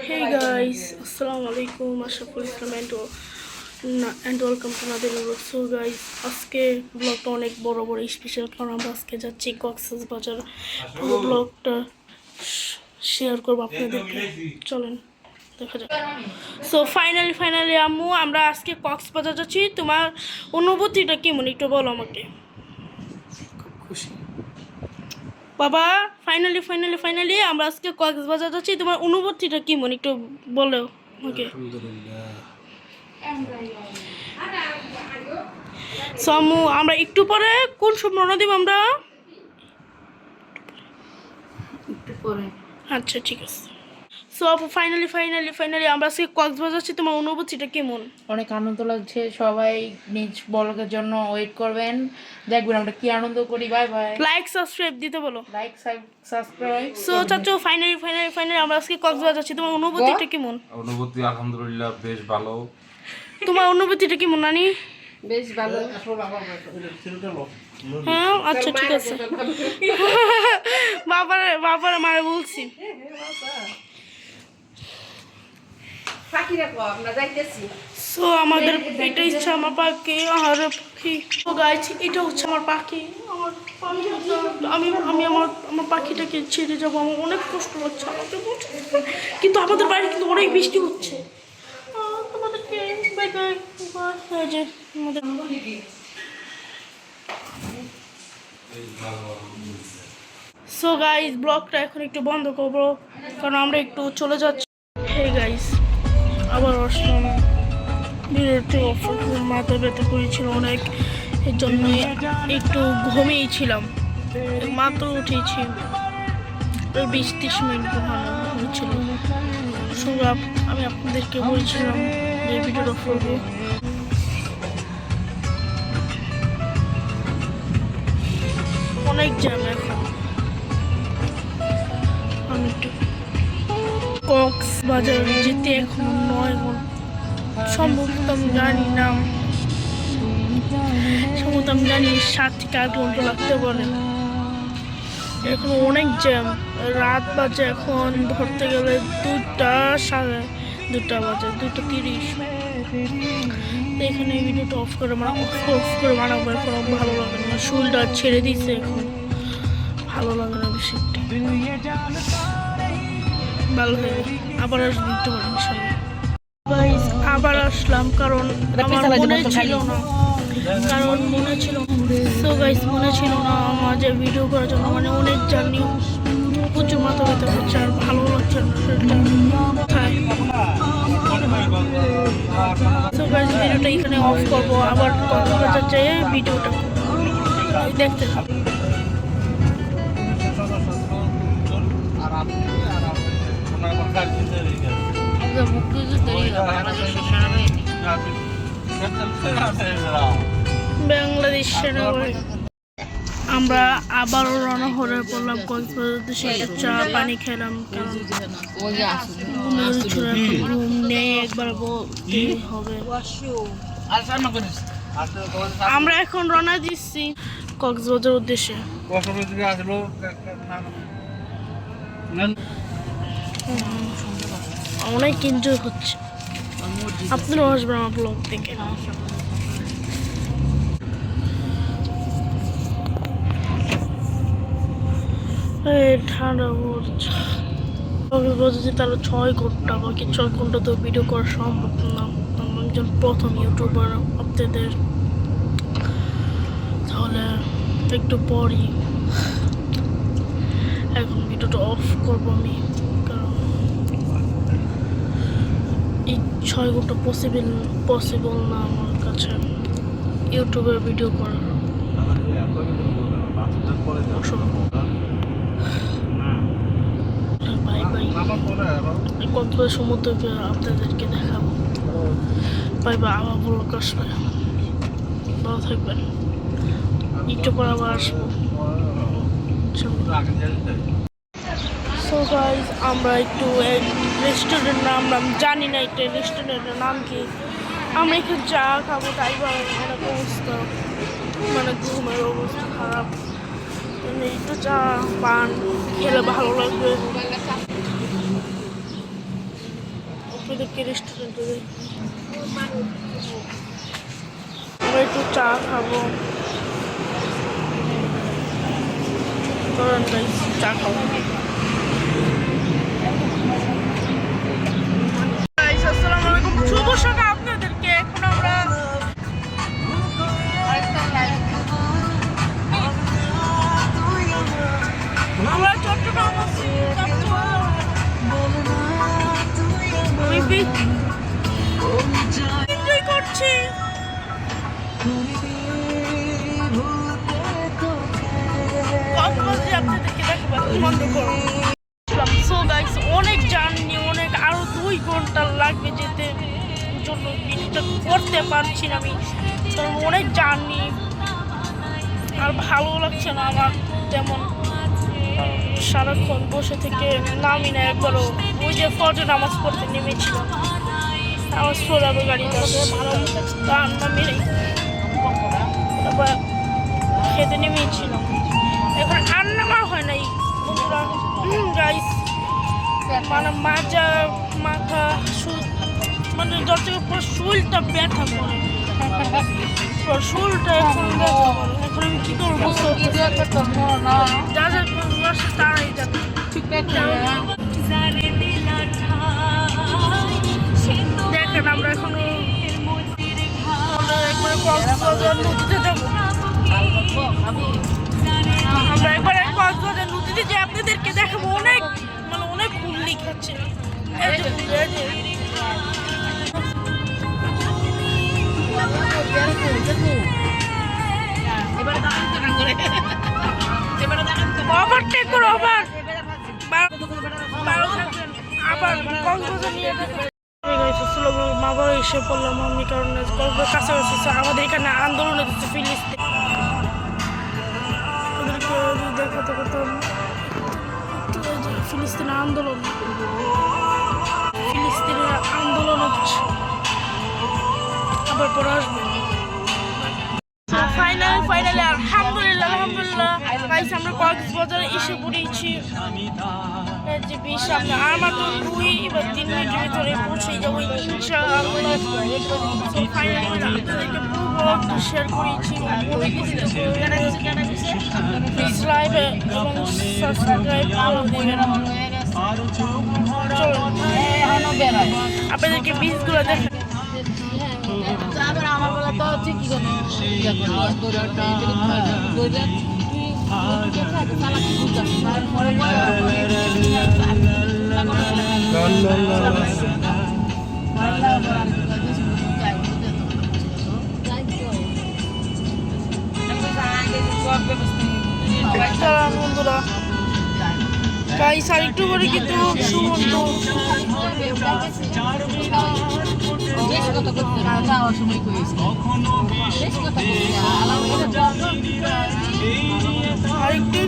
Hey guys, Assalamu alaikum, Ashraful Islam and welcome to another vlog. So guys, আজকে ব্লগটা অনেক বড় special কারণ আমরা আজকে যাচ্ছি কক্সবাজার। পুরো ব্লগটা শেয়ার করব আপনাদেরকে, চলেন দেখা যাক। সো ফাইনালি আম্মু আমরা আজকে কক্সবাজার যাচ্ছি। তোমার অনুভূতিটা কেমন একটু বলো আমাকে। খুশি বাবা ফাইনালি আমরা আজকে কক্সবাজার যাচ্ছি, তোমার অনুভূতিটা কেমন একটু বলো আমাকে। সো আম্মু আমরা একটু পরে কোন সময় রওনা দিব আমরা? একটু পরে। আচ্ছা ঠিক আছে। সো আপু ফাইনালি আমরা আজকে কক্সবাজার যাচ্ছি, তোমার অনুভূতিটা কেমন? অনেক আনন্দ লাগছে। সবাই নিজ ব্লগের জন্য ওয়েট করবেন, দেখবেন আমরা কি আনন্দ করি। Bye bye. লাইক সাবস্ক্রাইব দিতে বলো। Like subscribe. সো চাচু ফাইনালি আমরা আজকে কক্সবাজার যাচ্ছি, তোমার অনুভূতিটা কেমন? অনুভূতি আলহামদুলিল্লাহ বেশ ভালো। তোমার অনুভূতিটা কেমন নানি? বেশ ভালো। হ্যাঁ আচ্ছা ঠিক আছে। বাবার মারে বলছি। সো আমাদের এটা ইচ্ছা আমার পাখি আর পাখি। তো গাইছি এটা হচ্ছে আমার পাখি। আমি আমার পাখিটাকে ছেড়ে যাবো, আমার অনেক কষ্ট হচ্ছে আমাকে, কিন্তু আমাদের বাড়ি কিন্তু অনেক বৃষ্টি হচ্ছে। তোমাদেরকে সো গাইস ব্লগটা এখন একটু বন্ধ করবো কারণ আমরা একটু চলে যাচ্ছি। হে গাইস আবার আসলাম, ভিডিওতে মাথা ব্যথা করেছিল অনেক, এর জন্য একটু ঘুমিয়েছিলাম, মাত্র উঠেছি, 20-30 মিনিট ঘুমানো হয়েছিল। সঙ্গে আমি আপনাদেরকে বলছিলাম যে ভিডিওটা করবো। অনেক জ্যাম এখন, আমি একটু কক্সবাজার যেতে এখন 9 ঘন্টা সম্ভবত, আমি জানি না, সম্ভবত আমি জানি 7 থেকে 8 ঘন্টা লাগতে পারে। এখন অনেক জ্যাম, রাত বাজে এখন ধরতে গেলে 2:30 বাজে, 2:30। এখানে ভিডিওটা অফ করে বানাবো, এখন ভালো লাগে না, শরীরটা ছেড়ে দিয়েছে, এখন ভালো লাগে না বেশি। ভালো হয়ে আবার আসবো একটু পরে ইনশাল্লাহ। গাইস আবার আসলাম কারণ আমার মনে ছিল না, সো গাইস মনে ছিল না আমার যে ভিডিও করার জন্য, মানে অনেক জার্নি, প্রচুর মাথা ব্যথা করছে আর ভালো লাগছে না শরীরটা। সো গাইস ভিডিওটা এখানে অফ করবো, আবার কক্সবাজার যেয়ে ভিডিওটা দেখতে থাকবো। বাংলাদেশ সেনাবাহিনী আমরা আবারও রওনা হয়ে পড়লাম কক্সবাজার উদ্দেশ্যে। চা পানি খেলাম, ঘুম নেই, একবার বলতে হবে। আমরা এখন রওনা দিচ্ছি কক্সবাজার উদ্দেশ্যে। অনেক এনজয় হচ্ছে, আপনারাও আসবেন আমার ব্লগ দেখে। ঠান্ডা পড়ছে, তারা 6 ঘন্টা বাকি 6 ঘন্টা তো ভিডিও করা সম্ভব না, আমি একজন প্রথম ইউটিউবার আপনাদের। তাহলে একটু পরই এখন ভিডিওটা অফ করবো আমি, কারণ এই 6 ঘন্টা পসিবল না আমার কাছে ইউটিউবের ভিডিও করার। বাই বাই, কত সমুদ্রকে আপনাদেরকে দেখাবো। বাই বাই, আবার ব্লগ আসবে, ভালো থাকবেন, একটু পর আবার আসবো। সো গাইস আমরা একটু রেস্টুরেন্ট নাম জানি না, একটা রেস্টুরেন্টের নাম কি, আমরা একটু চা খাবো, তাই অনেক অবস্থা, মানে ঘুমের অবস্থা খারাপ, একটু চা পান খেলে ভালো লাগবে। আপনাদেরকে রেস্টুরেন্টে আমরা একটু চা খাবো। ধরেন গাইস, চা খাবো। গাইস, আসসালামু আলাইকুম, শুভ সকাল আপনাদেরকে। এখন আমরা চট্টগ্রাম আছি, এনজয় করছি। আপনাদেরকে দেখবো বন্ধ করো। সো গাইস, অনেক জার্নি, অনেক আরো 2 ঘন্টা লাগবে যেতে জন্য। ভিডিওটা করতে পারছি না আমি, কারণ অনেক জার্নি আর ভালো লাগছে না আমার তেমন। সারাক্ষণ বসে থেকে নামি না একবারও। ওই যে ফজর নামাজ পড়তে নেমেছিলাম, নামাজ পড়ে আবার গাড়িতে গান নামিয়ে আবার খেতে নেমেছিলাম। এখন আর নামা হয় নাই গাইস। মানে মাথা মানে দরজার উপর শরীরটা ব্যথা করে, শরীরটা এখন ব্যথা করে। এখন আমি কি করবো? যা যা আসে তারাই যাবে। দেখেন আমরা এখন একবারে কক্সবাজার নদীতে যাবো। আমরা একবারে কক্সবাজার নদীতে যে আপনাদেরকে দেখাবো। অনেক মানে অনেক ঘুরলি খাচ্ছে। ওভারটেক করো, আবার কক্সবাজার নিয়ে আবার এসে পড়লাম আমি, কারণ কাছাকাছি আমাদের এখানে আন্দোলন হচ্ছে ফিলিস্তিন। ওদেরকে দেখাতে করতাম ফিলিস্তিনের আন্দোলন হচ্ছে। আবার পরে আসবো। ফাইনালি আলহামদুলিল্লাহ গাইস, আমরা কক্সবাজারে এসে পড়েছি। যে সামনে আর মাত্র 2 বা 3 মিনিটের ভিতরে পৌঁছে যাবো ইনশাআল্লাহ। ফাইনালি আপনাদেরকে পুরো ব্লগটা শেয়ার করেছি। প্লিজ লাইক এবং সাবস্ক্রাইব করে দেবেন। আপনাদেরকে বীজগুলো দেখেন। আমার বলা তো হচ্ছে কি বন্ধুরা গাইস, আর একটু করে কিন্তু সুমন্ত যাওয়ার সময় করেছি আর একটু